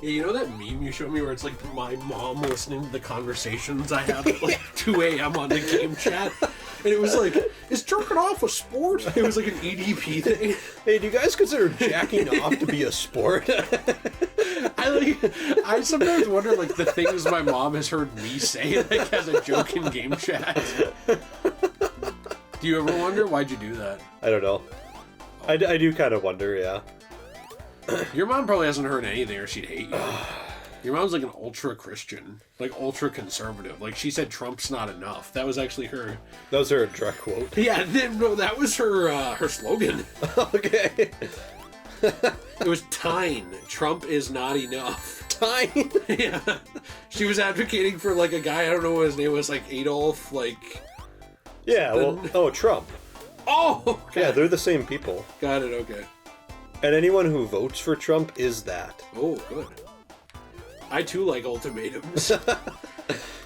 Yeah, you know that meme you showed me where it's like my mom listening to the conversations I have at like 2 a.m. on the game chat? And it was like, is jerking off a sport? It was like an EDP thing. Hey, do you guys consider jacking off to be a sport? I sometimes wonder like the things my mom has heard me say like as a joke in game chat. Do you ever wonder why'd you do that? I don't know. I do kind of wonder, yeah. Your mom probably hasn't heard anything or she'd hate you. Your mom's like an ultra-Christian, like ultra-conservative. Like she said Trump's not enough. That was actually her... That was her direct quote. Yeah, no, that was her slogan. Okay. It was Tyne. Trump is not enough. Tyne? Yeah. She was advocating for like a guy, I don't know what his name was, like Adolf, like... Yeah, well, Trump. Oh! Okay. Yeah, they're the same people. Got it, okay. And anyone who votes for Trump is that. Oh, good. I too like ultimatums.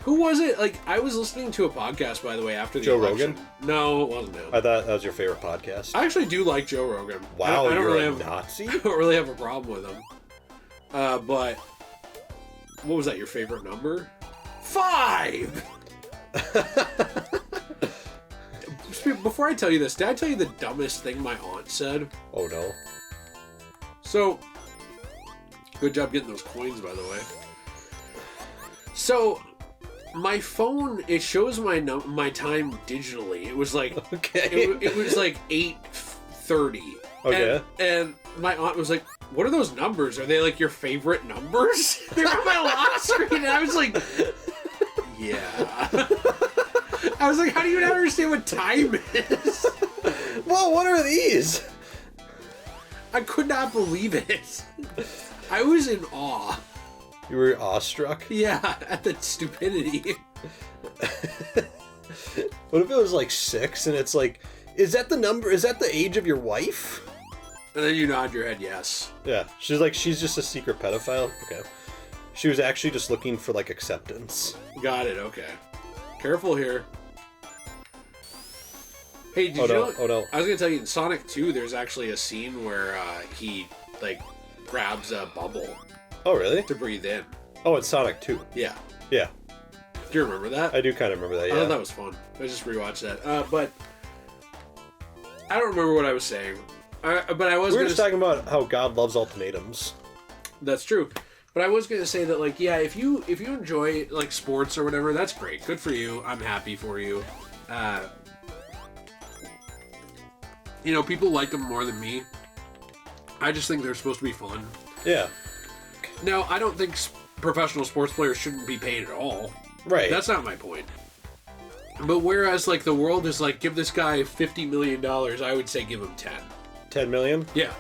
Who was it? Like, I was listening to a podcast, by the way, after the Joe election. Rogan? No, it wasn't him. I thought that was your favorite podcast. I actually do like Joe Rogan. Wow, I don't you're really a have, Nazi? I don't really have a problem with him. But, what was that, your favorite number? 5! Before I tell you this, did I tell you the dumbest thing my aunt said? Oh, no. So, good job getting those coins, by the way. So, my phone, it shows my time digitally. It was like, okay. It was like 8:30. Okay. And my aunt was like, "What are those numbers? Are they like your favorite numbers?" They're on my lock screen, and I was like, "Yeah." I was like, "How do you not understand what time is?" Well, what are these? I could not believe it. I was in awe. You were awestruck? Yeah, at the stupidity. What if it was like 6 and it's like, is that the number? Is that the age of your wife? And then you nod your head yes. Yeah. She's just a secret pedophile? Okay. She was actually just looking for like acceptance. Got it, okay. Careful here. Hey, did you know? Oh no. I was gonna tell you, in Sonic 2, there's actually a scene where he, like, grabs a bubble. Oh, really? To breathe in. Oh, it's Sonic 2. Yeah. Yeah. Do you remember that? I do kind of remember that, yeah. I thought that was fun. I just rewatched that. But I don't remember what I was saying. But I was. We were just talking about how God loves ultimatums. That's true. But I was going to say that, like, yeah, if you enjoy, like, sports or whatever, that's great. Good for you. I'm happy for you. You know, people like them more than me. I just think they're supposed to be fun. Yeah. Now, I don't think professional sports players shouldn't be paid at all. Right. That's not my point. But whereas, like, the world is like, give this guy $50 million, I would say give him 10. 10 million? Yeah.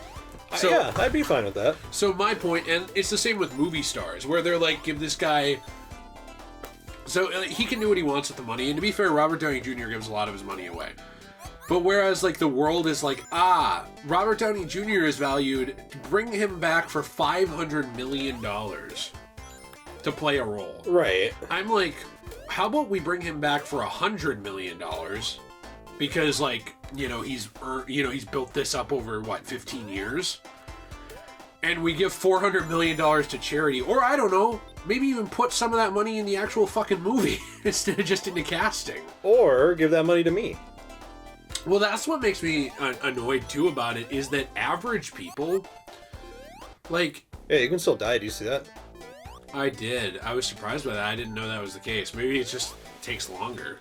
So, yeah, I'd be fine with that. So my point, and it's the same with movie stars, where they're like, give this guy... So he can do what he wants with the money, and to be fair, Robert Downey Jr. gives a lot of his money away. But whereas, like, the world is like, Robert Downey Jr. is valued, bring him back for $500 million to play a role. Right. I'm like, how about we bring him back for $100 million? Because, like, he's built this up over, 15 years? And we give $400 million to charity. Or, I don't know, maybe even put some of that money in the actual fucking movie instead of just into casting. Or give that money to me. Well, that's what makes me annoyed, too, about it, is that average people, like... Yeah, you can still die. Do you see that? I did. I was surprised by that. I didn't know that was the case. Maybe it just takes longer.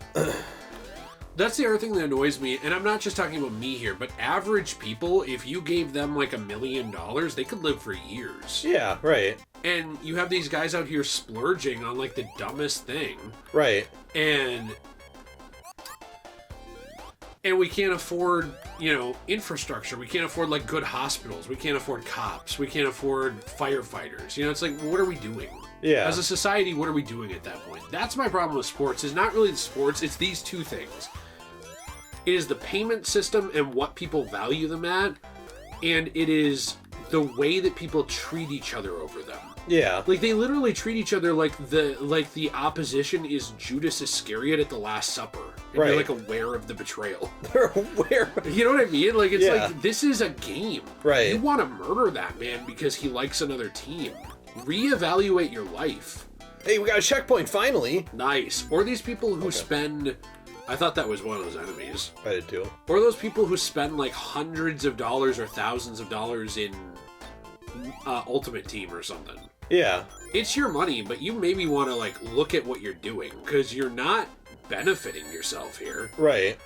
That's the other thing that annoys me, and I'm not just talking about me here, but average people, if you gave them like $1 million, they could live for years. Yeah, right. And you have these guys out here splurging on like the dumbest thing. Right. And we can't afford, infrastructure. We can't afford, like, good hospitals. We can't afford cops. We can't afford firefighters. It's like, what are we doing? Yeah. As a society, what are we doing at that point? That's my problem with sports. It's not really the sports. It's these two things. It is the payment system and what people value them at, and it is the way that people treat each other over them. Yeah. Like, they literally treat each other like the opposition is Judas Iscariot at the Last Supper. And right. You're, like, aware of the betrayal. They're aware. You know what I mean? Like, it's like, this is a game. Right. You want to murder that man because he likes another team. reevaluate your life. Hey, we got a checkpoint, finally! Nice. Or these people who spend... I thought that was one of those enemies. I did too. Or those people who spend like hundreds of dollars or thousands of dollars in Ultimate Team or something. Yeah. It's your money, but you maybe want to like look at what you're doing, because you're not benefiting yourself here. Right.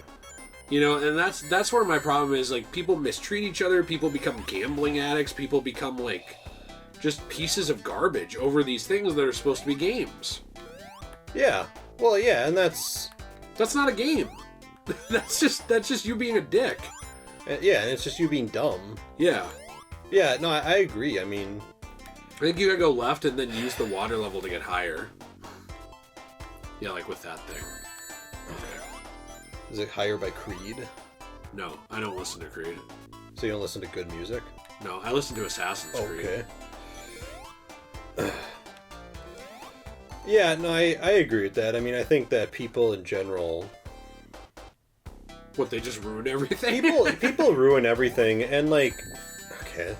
You know, and that's where my problem is. Like, people mistreat each other, people become gambling addicts, people become like just pieces of garbage over these things that are supposed to be games. Yeah. Well, yeah, and that's not a game. That's just you being a dick. yeah, and it's just you being dumb. Yeah. Yeah, no, I agree. I mean, I think you gotta go left and then use the water level to get higher. Yeah, like with that thing. Okay. is it higher by Creed? No, I don't listen to Creed. So you don't listen to good music? No, I listen to Assassin's Creed. Okay. Yeah, no, I agree with that. I mean, I think that people in general... What, they just ruin everything? People ruin everything, and like... Okay.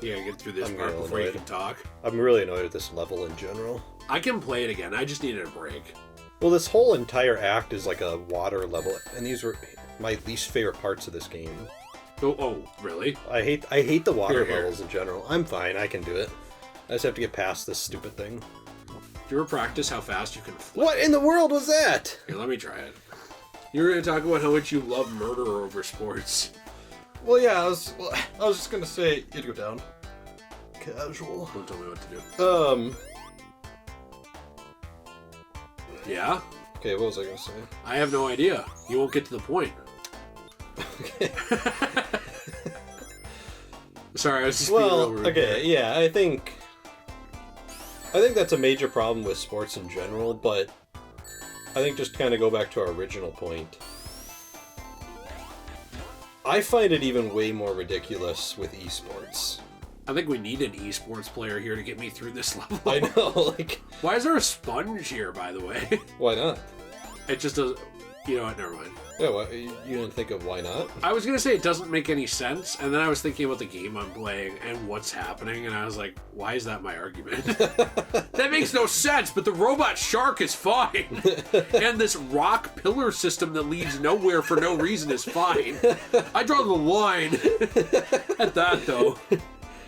You gotta get through this I'm part getting before you annoyed. can talk. I'm really annoyed at this level in general. I can play it again, I just needed a break. Well, this whole entire act is like a water level, and these were my least favorite parts of this game. Oh, really? I hate the water Here. levels in general. I'm fine, I can do it. I just have to get past this stupid thing. Do you ever practice how fast you can flip? What in the world was that? Here, let me try it. You were gonna talk about how much you love murder over sports. Well, yeah, I was just gonna say, you'd go down. Casual. Don't tell me what to do. Yeah? Okay, what was I gonna say? I have no idea. You won't get to the point. Okay. Sorry, I was just being real rude okay, there. yeah, I think that's a major problem with sports in general, but I think just kind of go back to our original point. I find it even way more ridiculous with esports. I think we need an esports player here to get me through this level. I know, like... Why is there a sponge here, by the way? Why not? It just does... You know what, never mind. Yeah, you didn't think of why not? I was going to say it doesn't make any sense, and then I was thinking about the game I'm playing and what's happening, and I was like, why is that my argument? That makes no sense, but the robot shark is fine. And this rock pillar system that leads nowhere for no reason is fine. I draw the line at that, though.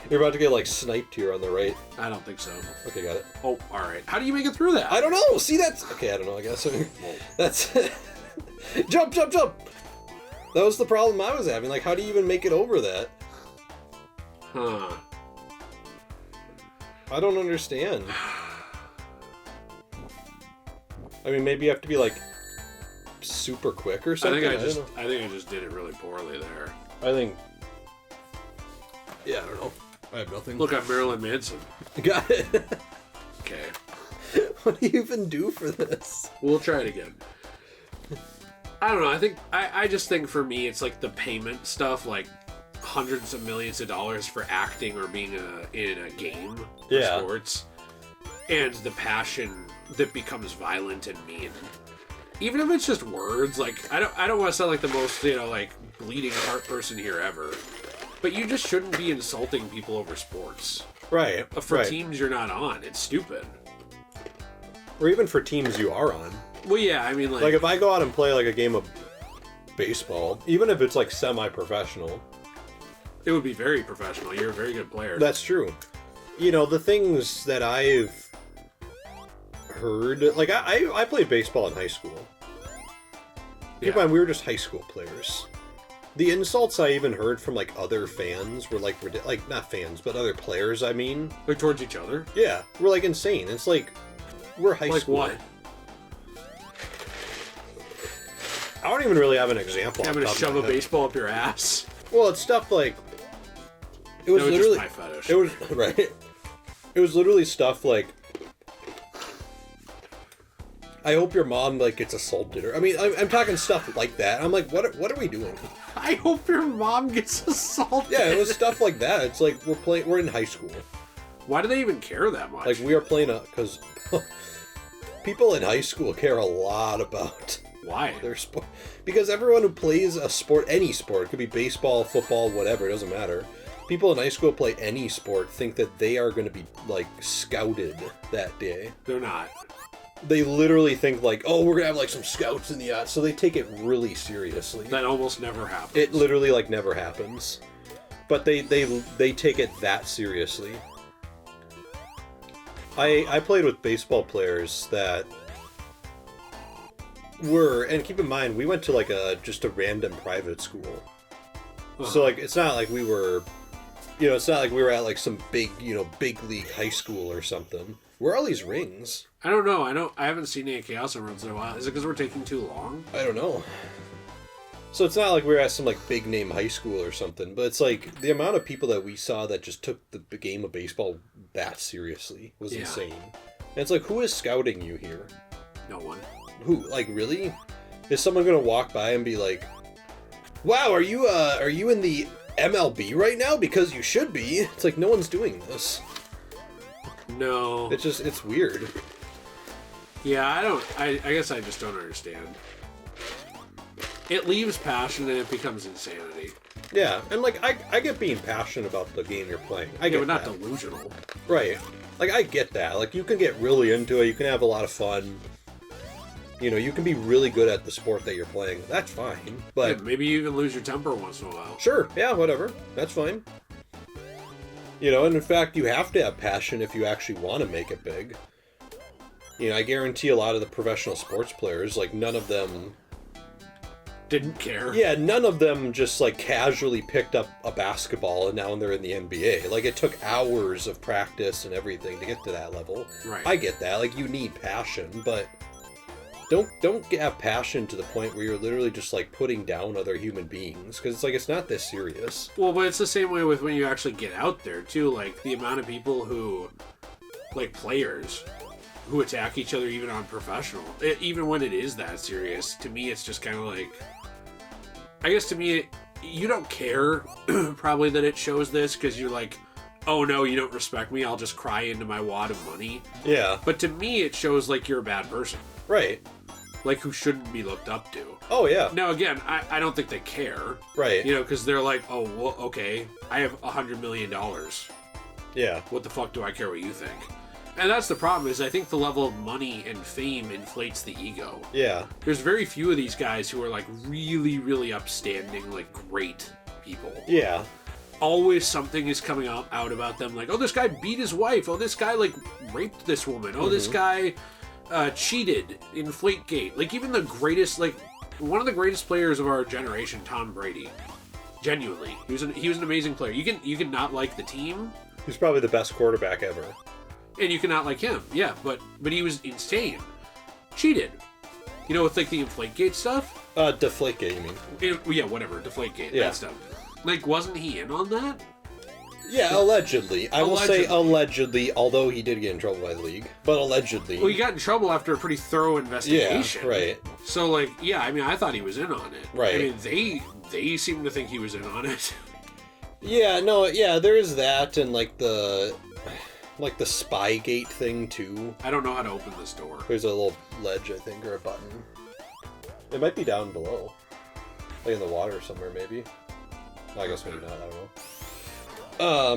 You're about to get, like, sniped here on the right. I don't think so. Okay, got it. Oh, alright. How do you make it through that? I don't know! See, that's... Okay, I don't know, I guess. That's... Jump, jump, jump! That was the problem I was having. Like, how do you even make it over that? Huh. I don't understand. I mean, maybe you have to be, like, super quick or something? I think I just did it really poorly there. I think... Yeah, I don't know. I have nothing. Look, I'm Marilyn Manson. Got it. Okay. What do you even do for this? We'll try it again. I don't know. I just think for me, it's like the payment stuff, like hundreds of millions of dollars for acting or being in a game for sports, and the passion that becomes violent and mean. Even if it's just words, like I don't want to sound like the most like bleeding heart person here ever, but you just shouldn't be insulting people over sports. Right. For teams you're not on, it's stupid. Or even for teams you are on. Well, yeah, I mean, like if I go out and play like a game of baseball, even if it's like semi-professional, it would be very professional. You're a very good player. That's true. You know, the things that I've heard, like I played baseball in high school. Keep in mind, we were just high school players. The insults I even heard from like other fans were like not fans, but other players. I mean, like towards each other. Yeah, we're like insane. It's like we're high school. Like what? I don't even really have an example. I'm gonna shove a baseball up your ass. Well, it's stuff like it was literally just my fetish. It was right. It was literally stuff like, I hope your mom like gets assaulted, or I mean, I'm talking stuff like that. I'm like, what are we doing? I hope your mom gets assaulted. Yeah, it was stuff like that. It's like we're in high school. Why do they even care that much? Like we are playing because people in high school care a lot about. Why? Their sport. Because everyone who plays a sport, any sport, it could be baseball, football, whatever, it doesn't matter. people in high school play any sport think that they are going to be, like, scouted that day. They're not. They literally think, like, oh, we're going to have, like, some scouts in the yacht. So they take it really seriously. That almost never happens. It literally, like, never happens. But they take it that seriously. I played with baseball players that were, and keep in mind, we went to, like, just a random private school. So, like, it's not like we were, it's not like we were at, like, some big, big league high school or something. Where are all these rings? I don't know. I haven't seen any Chaos Emeralds in a while. Is it because we're taking too long? I don't know. So it's not like we were at some, like, big name high school or something, but it's like the amount of people that we saw that just took the game of baseball that seriously was insane. And it's like, who is scouting you here? No one. Who? Like, really? Is someone gonna walk by and be like, wow, are you in the MLB right now? Because you should be. It's like, no one's doing this. No. It's weird. Yeah, I guess I just don't understand. It leaves passion and it becomes insanity. Yeah, and, like, I get being passionate about the game you're playing. I get but not that. Delusional. Right. Like, I get that. Like, you can get really into it, you can have a lot of fun. You can be really good at the sport that you're playing. That's fine. But yeah, maybe you even lose your temper once in a while. Sure, yeah, whatever. That's fine. And in fact, you have to have passion if you actually want to make it big. I guarantee a lot of the professional sports players, like, none of them didn't care. Yeah, none of them just, like, casually picked up a basketball and now they're in the NBA. Like, it took hours of practice and everything to get to that level. Right. I get that. Like, you need passion, but don't have passion to the point where you're literally just, like, putting down other human beings, because it's like, it's not this serious. Well, but it's the same way with when you actually get out there too. Like, the amount of people who, like, players who attack each other even on professional, even when it is that serious. To me, it's just kind of like, I guess to me, you don't care probably that it shows this, because you're like, oh no, you don't respect me, I'll just cry into my wad of money. Yeah. But to me, it shows like you're a bad person. Right. Like, who shouldn't be looked up to. Oh, yeah. Now, again, I don't think they care. Right. Because they're like, oh, well, okay, I have $100 million. Yeah. What the fuck do I care what you think? And that's the problem, is I think the level of money and fame inflates the ego. Yeah. There's very few of these guys who are, like, really, really upstanding, like, great people. Yeah. Always something is coming out about them, like, oh, this guy beat his wife. Oh, this guy, like, raped this woman. Oh, this guy cheated in Flategate. Like, even the greatest, like, one of the greatest players of our generation, Tom Brady. Genuinely. He was an amazing player. You can not like the team. He's probably the best quarterback ever. And you cannot like him, yeah, but he was insane. Cheated. With, like, the Inflategate stuff? Deflategate, you mean? Yeah, whatever, Deflategate, yeah. that stuff. Like, wasn't he in on that? Yeah, allegedly. I will say allegedly, although he did get in trouble by the league. But allegedly. Well, he got in trouble after a pretty thorough investigation. Yeah, right. So, like, yeah, I mean, I thought he was in on it. Right. I mean, they seem to think he was in on it. Yeah, no, yeah, there is that, and, like, the Spygate thing, too. I don't know how to open this door. There's a little ledge, I think, or a button. It might be down below. Like in the water somewhere, maybe. I guess maybe not, I don't know.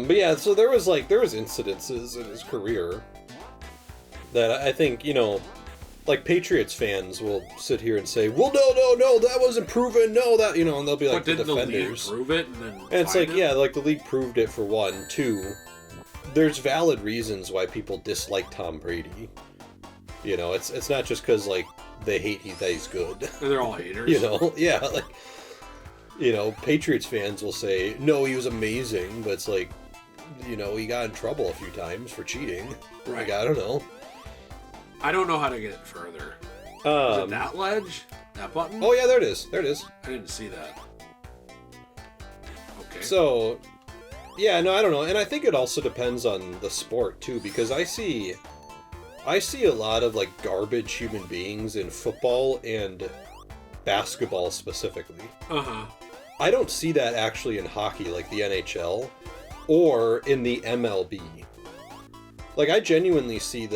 But yeah, so there was incidences in his career that I think, like, Patriots fans will sit here and say, well, no, that wasn't proven, no, that, and they'll be like, the defenders. The league prove it? And it's like, yeah, like, the league proved it for one. Two, there's valid reasons why people dislike Tom Brady. It's not just because, like, they hate that he's good. And they're all haters. Yeah, like, Patriots fans will say, no, he was amazing, but it's like, he got in trouble a few times for cheating. Right. Like, I don't know. I don't know how to get it further. Is it that ledge? That button? Oh, yeah, there it is. I didn't see that. Okay. So, yeah, no, I don't know. And I think it also depends on the sport, too, because I see a lot of, like, garbage human beings in football and basketball specifically. Uh-huh. I don't see that actually in hockey, like the NHL, or in the MLB. Like, I genuinely see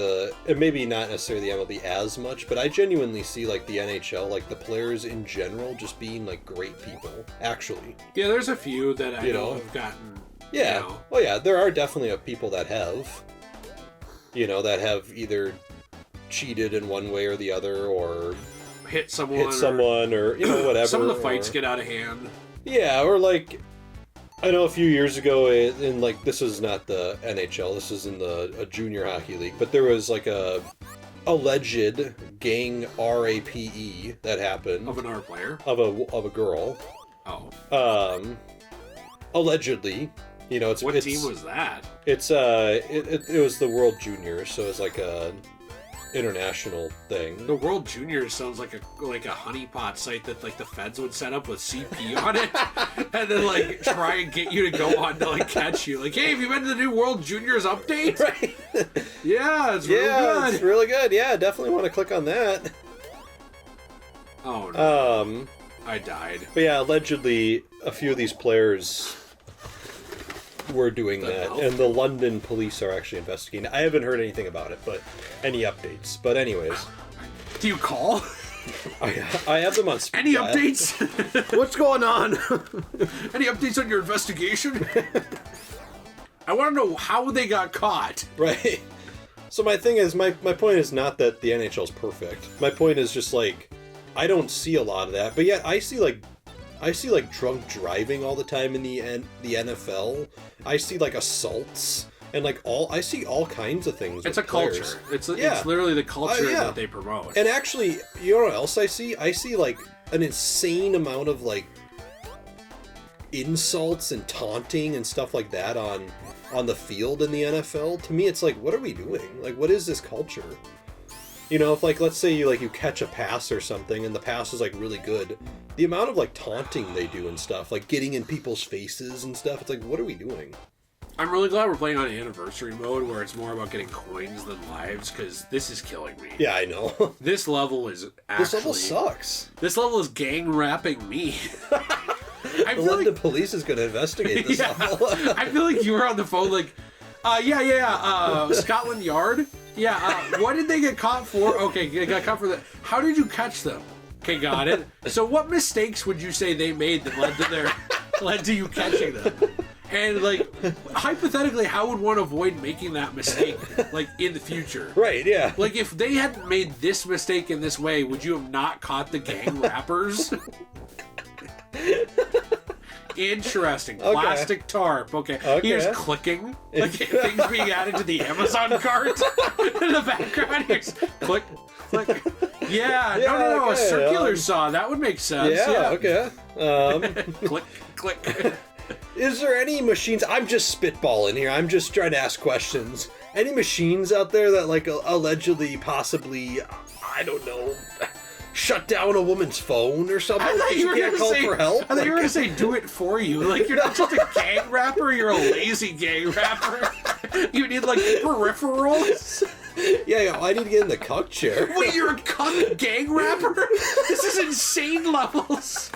maybe not necessarily the MLB as much, but I genuinely see, like, the NHL, like, the players in general just being, like, great people, actually. Yeah, there's a few that I know have gotten Yeah. You know? Oh yeah, there are definitely people that have, that have either cheated in one way or the other, or hit someone, or whatever. Some of the fights get out of hand. Yeah, or like, I know a few years ago, in like, this is not the NHL, this is in a junior hockey league, but there was like a alleged gang RAPE that happened Of an R player? of a girl. Oh. Allegedly. What team was that? It was the World Juniors, so it's like a international thing. The World Juniors sounds like a honeypot site that like the feds would set up with CP on it, and then like try and get you to go on to like catch you. Like, hey, have you been to the new World Juniors update? Right. Yeah, it's really good. It's really good. Yeah, definitely want to click on that. Oh no. I died. But yeah, allegedly a few of these players were doing that, and the London police are actually investigating. I haven't heard anything about it, but any updates. But anyways, do you call? I have them on speed. Any updates? What's going on? Any updates on your investigation? I want to know how they got caught. Right. So my thing is, my point is not that the NHL is perfect. My point is just like, I don't see a lot of that, but yet I see like drunk driving all the time in the NFL. I see like assaults and like I see all kinds of things. It's a culture. It's literally the culture that they promote. And actually, you know what else I see? I see like an insane amount of like insults and taunting and stuff like that on the field in the NFL. To me, it's like, what are we doing? Like, what is this culture? If like, let's say you catch a pass or something and the pass is like really good, the amount of like taunting they do and stuff, like getting in people's faces and stuff, it's like, what are we doing? I'm really glad we're playing on anniversary mode where it's more about getting coins than lives, because this is killing me. Yeah, I know. This level is actually... This level sucks. This level is gang rapping me. I feel like the police is going to investigate this level. I feel like you were on the phone like, Scotland Yard? Yeah, what did they get caught for? Okay, they got caught for that. How did you catch them? Okay, got it. So what mistakes would you say they made that led to you catching them? And like, hypothetically, how would one avoid making that mistake, like, in the future? Right, yeah. Like, if they hadn't made this mistake in this way, would you have not caught the gang rappers? Interesting. Okay. Plastic tarp. Okay. Here's clicking. Like things being added to the Amazon cart. In the background, here's click, click. Yeah, no. Okay. A circular saw. That would make sense. Yeah, okay. Click, click. Is there any machines? I'm just spitballing here. I'm just trying to ask questions. Any machines out there that, like, allegedly, possibly, I don't know, shut down a woman's phone or something? I thought you were going to say, for help? I thought you were going to say, do it for you. Like, you're not just a gang rapper, you're a lazy gang rapper. You need, like, peripherals. Yeah, I need to get in the cuck chair. Wait, you're a cuck gang rapper? This is insane levels.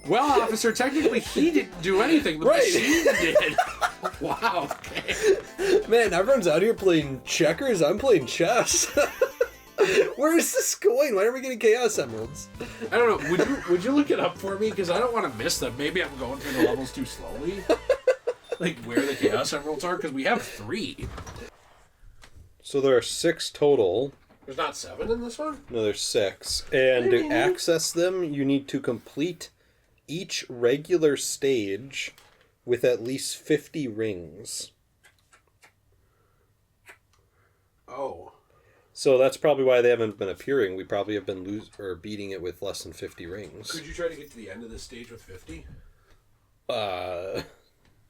Well, officer, technically he didn't do anything. The machine did. Wow, okay. Man, everyone's out here playing checkers. I'm playing chess. Where is this going? Why are we getting Chaos Emeralds? I don't know. Would you look it up for me? Because I don't want to miss them. Maybe I'm going through the levels too slowly. Like where the Chaos Emeralds are? Because we have 3. So there are 6 total. There's not 7 in this one? No, there's 6. And to access them, you need to complete each regular stage with at least 50 rings. Oh. So that's probably why they haven't been appearing. We probably have been beating it with less than 50 rings. Could you try to get to the end of this stage with 50?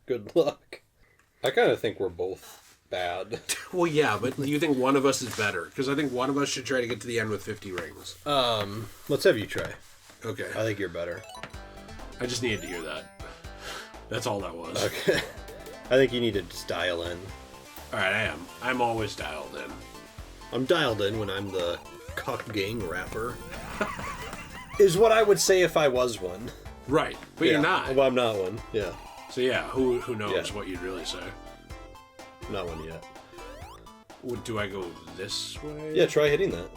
Good luck. I kind of think we're both bad. Well, yeah, but do you think one of us is better? Because I think one of us should try to get to the end with 50 rings. Let's have you try. Okay. I think you're better. I just needed to hear that. That's all that was. Okay. I think you need to just dial in. Alright, I am. I'm always dialed in. I'm dialed in when I'm the cuck gang rapper. Is what I would say if I was one. Right, but you're not. Well, I'm not one. Yeah. So yeah, who knows what you'd really say? Not one yet. Do I go this way? Yeah, try hitting that.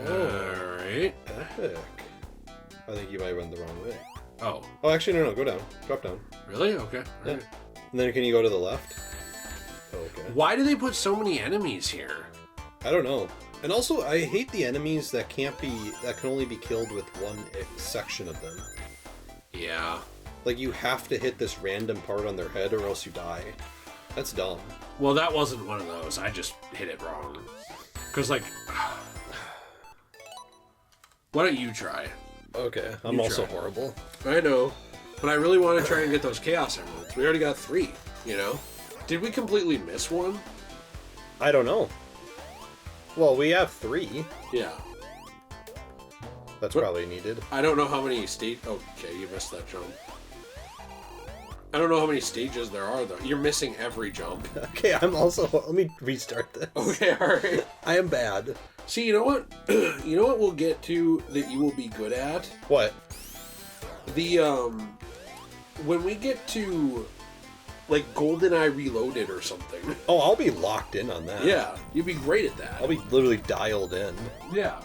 Alright. Epic. I think you might run the wrong way. Oh. Oh, actually, no. Go down. Drop down. Really? Okay. Yeah. Right. And then can you go to the left? Okay. Why do they put so many enemies here? I don't know. And also, I hate the enemies that can only be killed with one section of them. Yeah. Like, you have to hit this random part on their head or else you die. That's dumb. Well, that wasn't one of those. I just hit it wrong. Because, like... Why don't you try? Okay, I'm also horrible. I know. But I really want to try and get those Chaos Emeralds. We already got 3, you know? Did we completely miss one? I don't know. Well, we have 3. Yeah. That's probably needed. I don't know how many Okay, you missed that jump. I don't know how many stages there are, though. You're missing every jump. Okay, I'm also... Let me restart this. Okay, alright. I am bad. See, you know what? You know what we'll get to that you will be good at? What? The, when we get to, like, GoldenEye Reloaded or something. Oh, I'll be locked in on that. Yeah, you'd be great at that. I'll be literally dialed in. Yeah.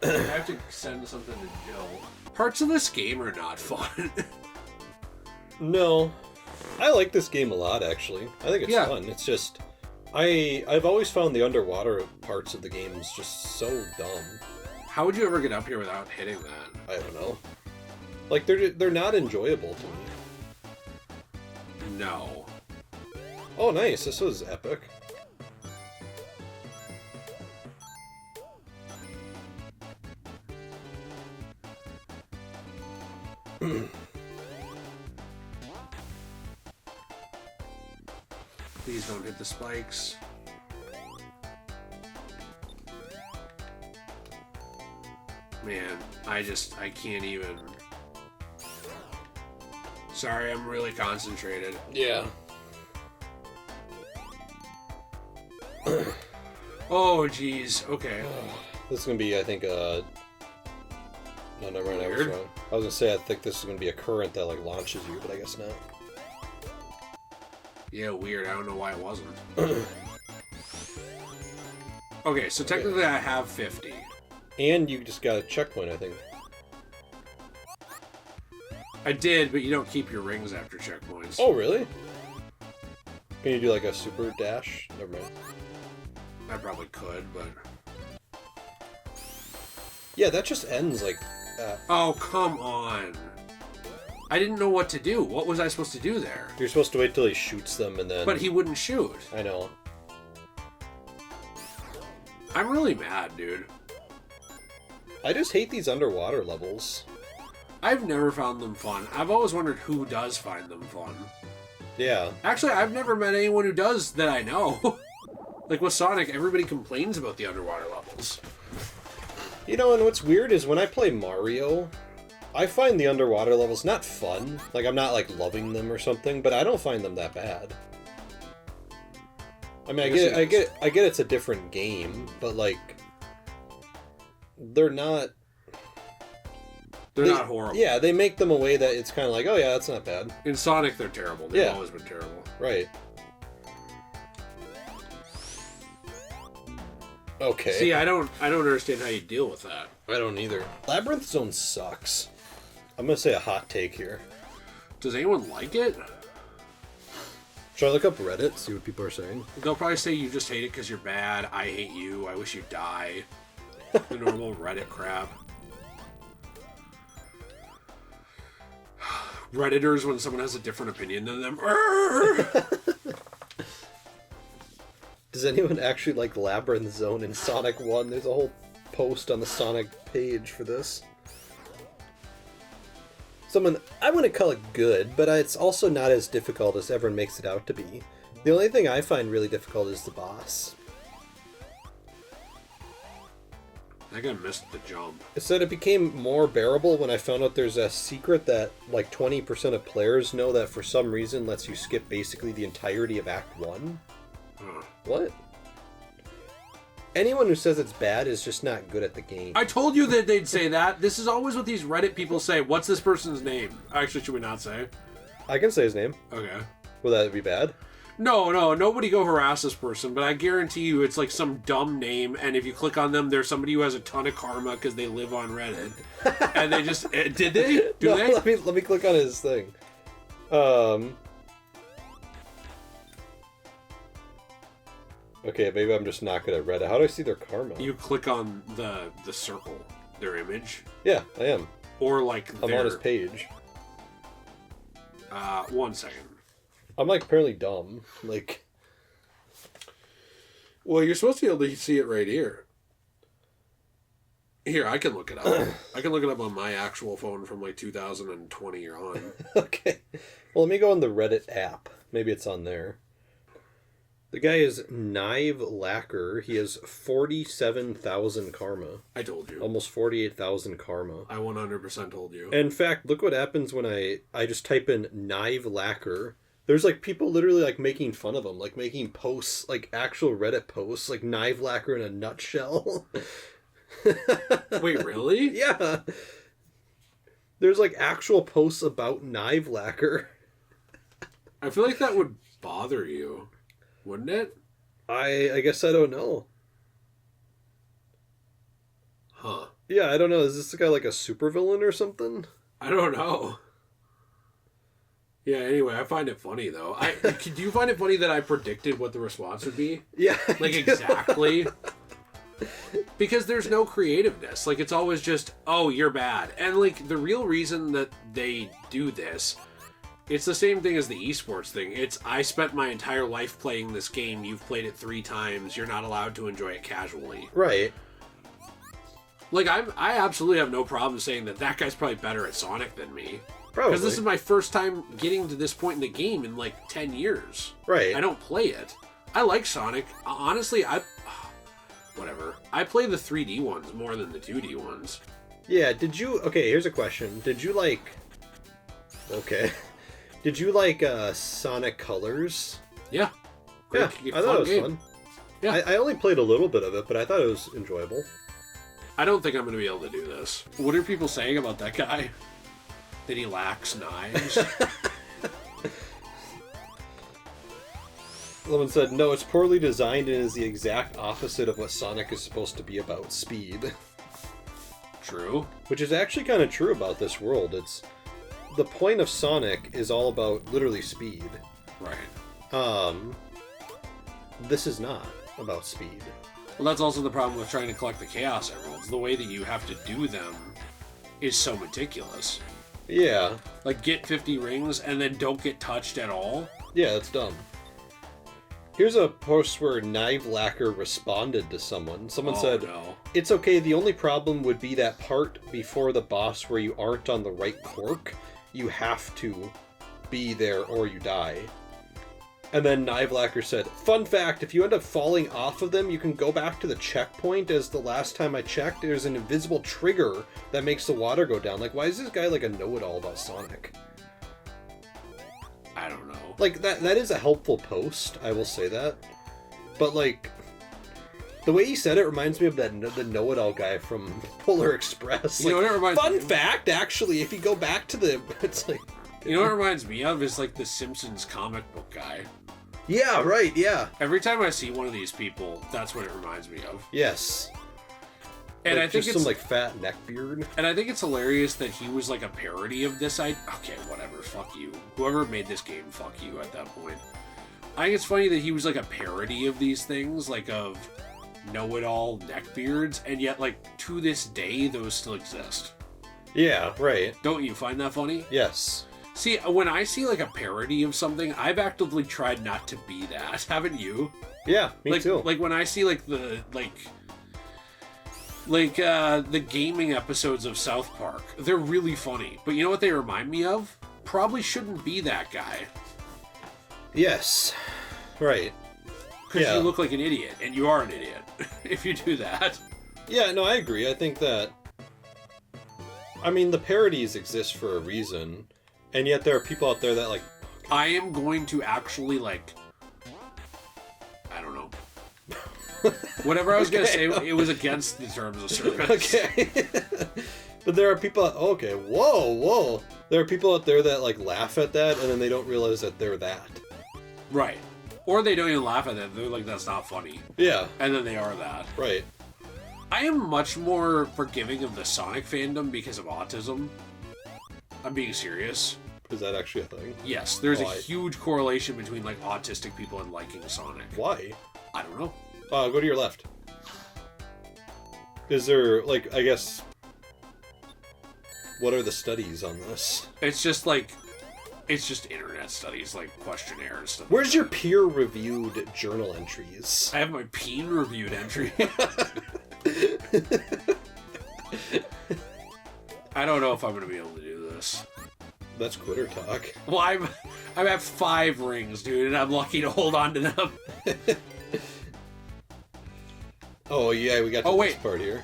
I have to send something to Jill. Parts of this game are not fun. No. I like this game a lot, actually. I think it's fun. It's just... I've always found the underwater parts of the games just so dumb. How would you ever get up here without hitting that? I don't know. Like, they're not enjoyable to me. No. Oh, nice. This was epic. Please don't hit the spikes. Man, I can't even. Sorry, I'm really concentrated. Yeah. Oh, jeez. Okay. This is gonna be, I think, no, never mind. I was wrong. I was gonna say I think this is gonna be a current that like launches you, but I guess not. Yeah, weird. I don't know why it wasn't. Okay, so technically I have 50. And you just got a checkpoint, I think. I did, but you don't keep your rings after checkpoints. Oh, really? Can you do like a super dash? Never mind. I probably could, but... Yeah, that just ends like that. Oh, come on. I didn't know what to do. What was I supposed to do there? You're supposed to wait till he shoots them and then... But he wouldn't shoot. I know. I'm really mad, dude. I just hate these underwater levels. I've never found them fun. I've always wondered who does find them fun. Yeah. Actually, I've never met anyone who does that I know. Like with Sonic, everybody complains about the underwater levels. You know, and what's weird is when I play Mario, I find the underwater levels not fun. Like, I'm not, like, loving them or something, but I don't find them that bad. I mean, I get it's a different game, but, like, they're not... They're not horrible. Yeah, they make them a way that it's kind of like, oh yeah, that's not bad. In Sonic, they're terrible. They've always been terrible. Right. Okay. See, I don't understand how you deal with that. I don't either. Labyrinth Zone sucks. I'm gonna say a hot take here. Does anyone like it? Should I look up Reddit, see what people are saying? They'll probably say you just hate it because you're bad. I hate you. I wish you die. The normal Reddit crap. Redditors, when someone has a different opinion than them. Does anyone actually like Labyrinth Zone in Sonic 1? There's a whole post on the Sonic page for this. Someone, I wouldn't call it good, but it's also not as difficult as everyone makes it out to be. The only thing I find really difficult is the boss. I think I missed the jump. It said it became more bearable when I found out there's a secret that like 20% of players know that for some reason lets you skip basically the entirety of Act 1. What? Anyone who says it's bad is just not good at the game. I told you that they'd say that. This is always what these Reddit people say. What's this person's name? Actually, should we not say? I can say his name. Okay. Will that be bad? No, nobody go harass this person, but I guarantee you it's like some dumb name, and if you click on them, there's somebody who has a ton of karma because they live on Reddit. And they just... Did they? Do they? Let me click on his thing. Okay, maybe I'm just not good at Reddit. How do I see their karma? You click on the circle, their image. Yeah, I am. Or like I'm on his page. 1 second. I'm like apparently dumb. Like, well, you're supposed to be able to see it right here. Here, I can look it up. I can look it up on my actual phone from like 2020 or on. Okay. Well, let me go on the Reddit app. Maybe it's on there. The guy is Knive Lacquer. He has 47,000 karma. I told you. Almost 48,000 karma. I 100% told you. In fact, look what happens when I just type in Knive Lacquer. There's like people literally like making fun of him, like making posts, like actual Reddit posts, like Knife Lacquer in a nutshell. Wait, really? Yeah. There's like actual posts about Knife Lacquer. I feel like that would bother you, wouldn't it? I guess I don't know. Huh. Yeah, I don't know. Is this guy like a supervillain or something? I don't know. Yeah, anyway, I find it funny, though. Do you find it funny that I predicted what the response would be? Yeah. Like, exactly. Because there's no creativeness. Like, it's always just, oh, you're bad. And, like, the real reason that they do this, it's the same thing as the esports thing. It's, I spent my entire life playing this game. You've played it 3 times. You're not allowed to enjoy it casually. Right. Like, I absolutely have no problem saying that guy's probably better at Sonic than me. Probably. Because this is my first time getting to this point in the game in like 10 years. Right. I don't play it. I like Sonic. Honestly, whatever. I play the 3D ones more than the 2D ones. Yeah, okay, here's a question. Did you like Sonic Colors? Yeah. Yeah, I thought it was fun. Yeah. I only played a little bit of it, but I thought it was enjoyable. I don't think I'm going to be able to do this. What are people saying about that guy? That he lacks knives? Someone said, no, it's poorly designed and is the exact opposite of what Sonic is supposed to be about, speed. True. Which is actually kind of true about this world. It's the point of Sonic is all about literally speed. Right. This is not about speed. Well, that's also the problem with trying to collect the Chaos Emeralds. The way that you have to do them is so meticulous. Yeah. Like, get 50 rings and then don't get touched at all? Yeah, that's dumb. Here's a post where Knife Lacquer responded to someone. Someone said, no. It's okay, the only problem would be that part before the boss where you aren't on the right cork. You have to be there or you die. And then Knife Lacquer said, fun fact, if you end up falling off of them, you can go back to the checkpoint, as the last time I checked, there's an invisible trigger that makes the water go down. Like, why is this guy like a know-it-all about Sonic? I don't know. Like, that is a helpful post, I will say that. But, like, the way he said it reminds me of the know-it-all guy from Polar Express. You know what it reminds fun me fact, actually, if you go back to the... It's like... You know what it reminds me of is like the Simpsons comic book guy. Yeah, right, yeah. Every time I see one of these people, that's what it reminds me of. Yes. And like, I think just some like fat neck beard. And I think it's hilarious that he was like a parody of this. Okay, whatever, fuck you. Whoever made this game, fuck you at that point. I think it's funny that he was like a parody of these things, like of know-it-all neckbeards, and yet like to this day those still exist. Yeah, right. Don't you find that funny? Yes. See, when I see like a parody of something, I've actively tried not to be that. Haven't you? Yeah, me too. Like when I see like the gaming episodes of South Park, they're really funny. But you know what they remind me of? Probably shouldn't be that guy. Yes. Right. Because you look like an idiot, and you are an idiot if you do that. Yeah, no, I agree. I think that... I mean, the parodies exist for a reason. And yet there are people out there that, like... I am going to actually, like... I don't know. Whatever I was going to say, it was against the terms of service. Okay. But there are people... Okay, whoa. There are people out there that, like, laugh at that, and then they don't realize that they're that. Right. Or they don't even laugh at it. They're like, that's not funny. Yeah. And then they are that. Right. I am much more forgiving of the Sonic fandom because of autism. I'm being serious. Is that actually a thing? Yes, there's a huge correlation between like autistic people and liking Sonic. Why? I don't know. Go to your left. Is there, like, I guess... What are the studies on this? It's just like... It's just internet studies, like questionnaires and stuff. Where's your peer-reviewed journal entries? I have my peer-reviewed entry. I don't know if I'm going to be able to do this. That's quitter talk. Well, I'm at 5 rings, dude, and I'm lucky to hold on to them. Oh, yeah, we got to this part here.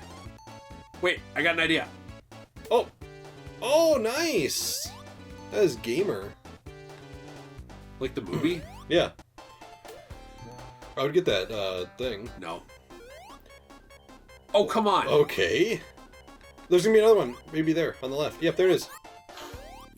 Wait, I got an idea. Oh! Oh, nice! That is gamer. Like the movie? Yeah. I would get that, thing. No. Oh, come on! Okay. There's gonna be another one. Maybe there, on the left. Yep, there it is.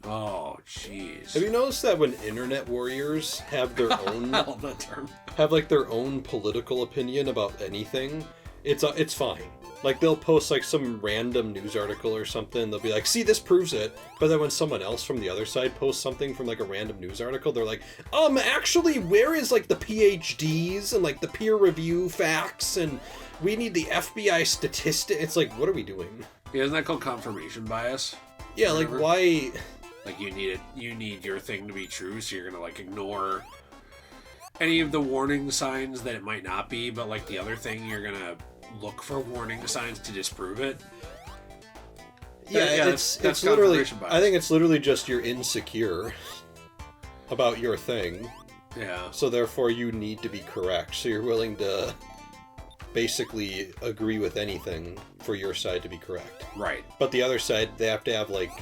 Oh, jeez. Have you noticed that when internet warriors have their own... that term. Have, like, their own political opinion about anything, it's fine. Like, they'll post, like, some random news article or something, they'll be like, see, this proves it. But then when someone else from the other side posts something from, like, a random news article, they're like, actually, where is, like, the PhDs and, like, the peer review facts, and we need the FBI statistic. It's like, what are we doing? Yeah, isn't that called confirmation bias? Yeah, like, why... Like, you need your thing to be true, so you're gonna, like, ignore any of the warning signs that it might not be, but, like, the other thing, you're gonna look for warning signs to disprove it. Yeah, it's literally... I think it's literally just you're insecure about your thing. Yeah. So therefore you need to be correct. So you're willing to basically agree with anything for your side to be correct. Right. But the other side, they have to have, like...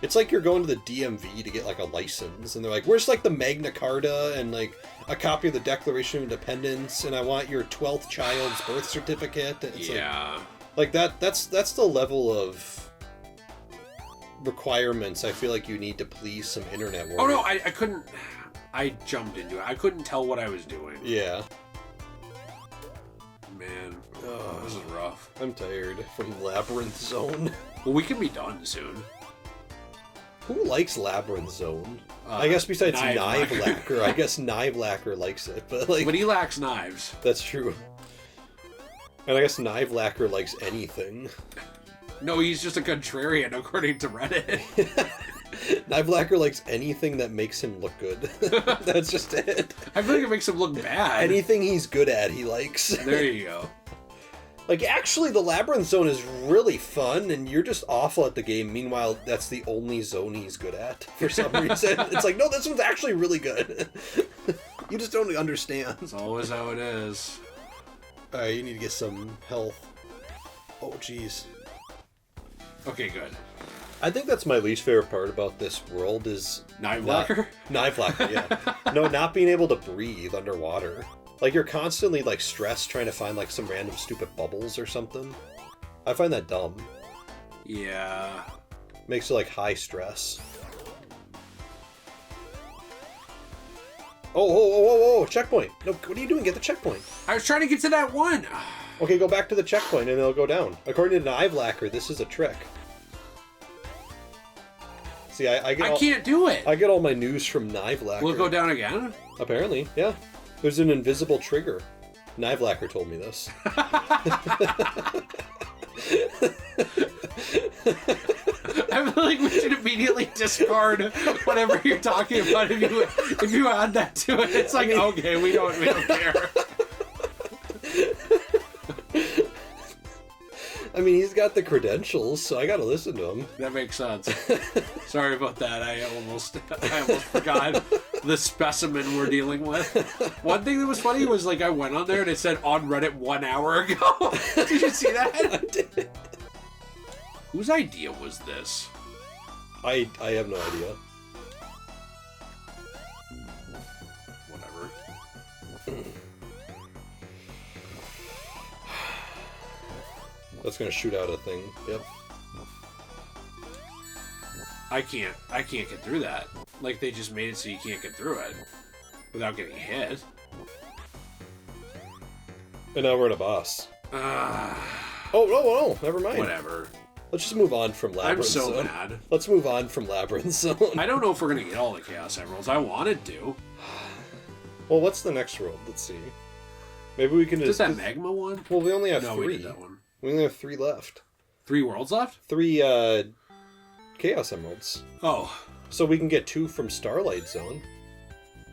It's like you're going to the DMV to get, like, a license, and they're like, where's, like, the Magna Carta, and, like, a copy of the Declaration of Independence, and I want your 12th child's birth certificate. And it's like that's the level of requirements I feel like you need to please some internet warriors. Oh, no, I couldn't... I jumped into it. I couldn't tell what I was doing. Yeah. Man, this is rough. I'm tired from Labyrinth Zone. Well, we can be done soon. Who likes Labyrinth Zone? I guess besides Knive Lacquer. I guess Knive Lacquer likes it, but like... But he lacks knives. That's true. And I guess Knive Lacquer likes anything. No, he's just a contrarian, according to Reddit. Knive Lacquer likes anything that makes him look good. That's just it. I feel like it makes him look bad. Anything he's good at, he likes. There you go. Like, actually, the Labyrinth Zone is really fun, and you're just awful at the game. Meanwhile, that's the only zone he's good at, for some reason. It's like, no, this one's actually really good. You just don't understand. It's always how it is. Alright, you need to get some health. Oh, jeez. Okay, good. I think that's my least favorite part about this world is... Knife Lacquer? Knife Lacquer, yeah. No, not being able to breathe underwater. Like, you're constantly, like, stressed trying to find, like, some random stupid bubbles or something. I find that dumb. Yeah. Makes it, like, high stress. Oh, checkpoint. No, what are you doing? Get the checkpoint. I was trying to get to that one. Okay, go back to the checkpoint and it'll go down. According to Knife Lacquer, this is a trick. See, I can't do it. I get all my news from Knife Lacquer. Will it go down again? Apparently, yeah. There's an invisible trigger. Knife Lacquer told me this. I feel like we should immediately discard whatever you're talking about if you add that to it. It's like, okay, we don't care. I mean, he's got the credentials, so I gotta listen to him. That makes sense. Sorry about that. I almost forgot the specimen we're dealing with. One thing that was funny was, like, I went on there and it said on Reddit 1 hour ago. Did you see that? I did. Whose idea was this? I have no idea. Whatever. That's gonna shoot out a thing. Yep. I can't get through that. Like, they just made it so you can't get through it without getting hit. And now we're in a boss. No, never mind. Whatever. Let's just move on from Labyrinth I'm so Zone. mad. Let's move on from Labyrinth Zone. I don't know if we're going to get all the Chaos Emeralds. I wanted to. Well, what's the next world? Let's see. Maybe we can Is just... that Magma one? Well, we only have no, 3. we did that one. We only have 3 left. 3 worlds left? 3, Chaos Emeralds. Oh. So we can get 2 from Starlight Zone.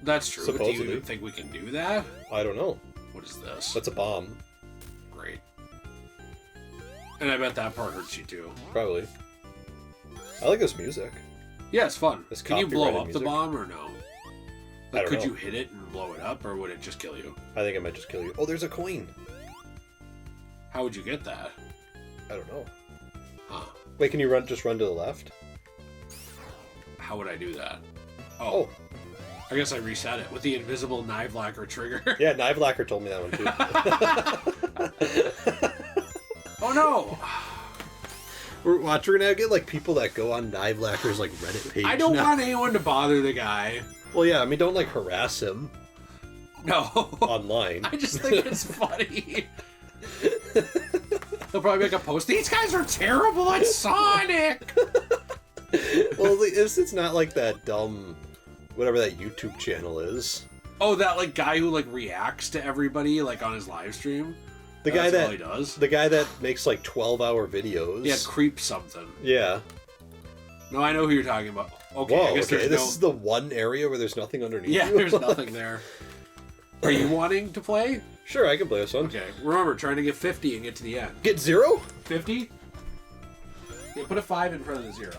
That's true. Supposedly. Do you even think we can do that? I don't know. What is this? That's a bomb. Great. And I bet that part hurts you too. Probably. I like this music. Yeah, it's fun. This Can you blow copyrighted up music. the bomb or no? Like, don't could know. you hit it and blow it up, or would it just kill you? I think it might just kill you. Oh, there's a coin. How would you get that? I don't know. Huh. Wait, can you just run to the left? How would I do that? Oh. I guess I reset it with the invisible knife lacquer trigger. Yeah, Knife Lacquer told me that one too. Oh no! We're gonna get like people that go on Knife Lacquer's like Reddit page. I don't now. want anyone to bother the guy. Well, yeah, I mean, don't like harass him No. online. I just think it's funny. They'll probably make a post. These guys are terrible at Sonic! Well, it's not like that dumb, whatever that YouTube channel is. Oh, that like guy who like reacts to everybody like on his live stream. The guy That's that all he does. The guy that makes like 12-hour videos. Yeah, creep something. Yeah. No, I know who you're talking about. Okay, Whoa, I guess okay. there's This is the one area where there's nothing underneath. Yeah, you? there's nothing there. Are you wanting to play? Sure, I can play this one. Okay, remember, trying to get 50 and get to the end. Get 0? 50? Yeah, put a 5 in front of the 0.